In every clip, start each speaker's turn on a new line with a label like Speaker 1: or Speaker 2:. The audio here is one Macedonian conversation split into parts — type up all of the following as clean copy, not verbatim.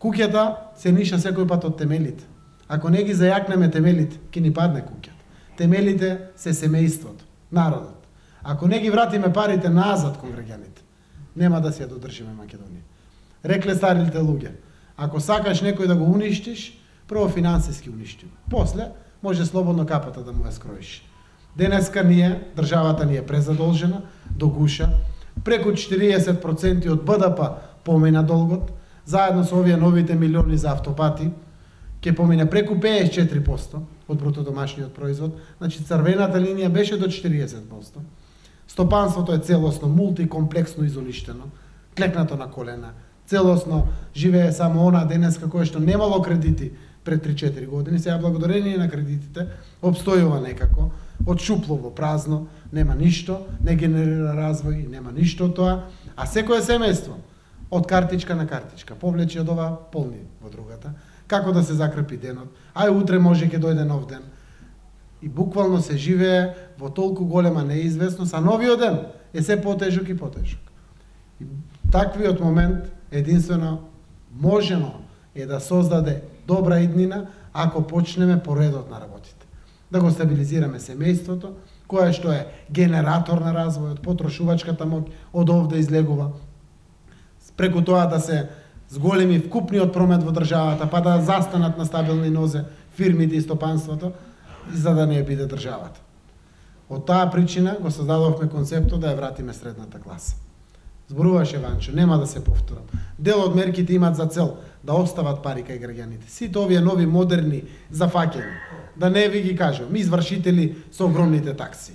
Speaker 1: Куќата се ниша секој пат од темелите. Ако не ги зајакнеме темелите, ќе ни падне куќата. Темелите се семејството, народот. Ако не ги вратиме парите назад кон граѓаните, нема да си ја додржиме Македонија. Рекле старите луѓе, ако сакаш некој да го уништиш, прво финансиски уништи го. После може слободно капата да му ја скроиш. Денеска државата ни е презадолжена, до гуша, преку 40% од БДП помина долгот, заедно со овие новите милиони за автопати, ќе помине преку 54% од брутодомашниот производ, значи црвената линија беше до 40%. Стопанството е целосно, мултикомплексно изуништено, клекнато на колена, целосно живее само она денеска кој што немало кредити пред 3-4 години, сега благодарение на кредитите обстојува некако, одшуплово, празно, нема ништо, не генерира развој, нема ништо од тоа, а секое семејство од картичка на картичка повлече од ова, полни во другата, како да се закрепи денот, ај утре може ќе дојде нов ден. И буквално се живее во толку голема неизвестност, а новиот ден е се потежок и потежок. И таквиот момент единствено можено е да создаде добра иднина ако почнеме поредот на работите. Да го стабилизираме семејството, кое што е генератор на развојот, потрошувачката моќ од овде излегува. Преку тоа да се зголеми вкупниот промет во државата, па да застанат на стабилни нозе фирмите и стопанството, за да не биде државата. Од таа причина го создадовме концептот да ја вратиме средната класа. Зборуваше Ванчо, нема да се повторам. Дел од мерките имаат за цел да остават пари кај граѓаните. Сите овие нови модерни зафаќања, да не ви ги кажам, извршители со огромните такси.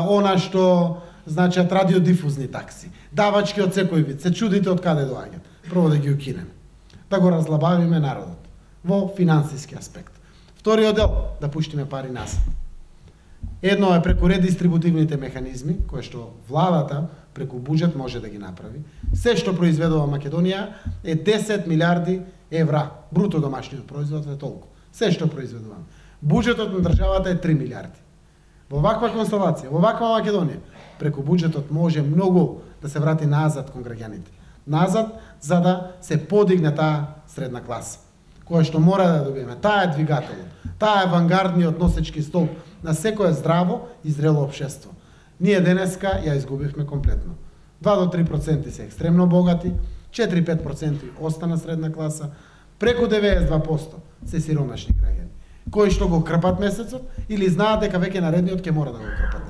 Speaker 1: Она што значат радиодифузни такси, давачки од секој вид, се чудите од каде доаѓаат. Прво да ги укинеме. Да го разлабавиме народот во финансиски аспект. Вториот дел, да пуштиме пари назад. Едно е преку редистрибутивните механизми, кои што владата преку буџет може да ги направи. Се што произведува Македонија е 10 милиарди евра. Бруто домашниот производ е толку. Се што произведуваме. Буџетот на државата е 3 милиарди. Во ваква констелација, во ваква Македонија, преку буџетот може многу да се врати назад кон граѓаните. Назад, за да се подигне таа средна класа, која што мора да добиеме. Таа е двигателот, таа е авангардниот носечки столб на секое здраво и зрело општество. Ние денеска ја изгубивме комплетно. 2 до 3% се екстремно богати, 4-5% остана средна класа, преку 92% се сиромашни граѓани, кои што го крпат месецот или знаат дека веќе наредниот ќе мора да го крпат.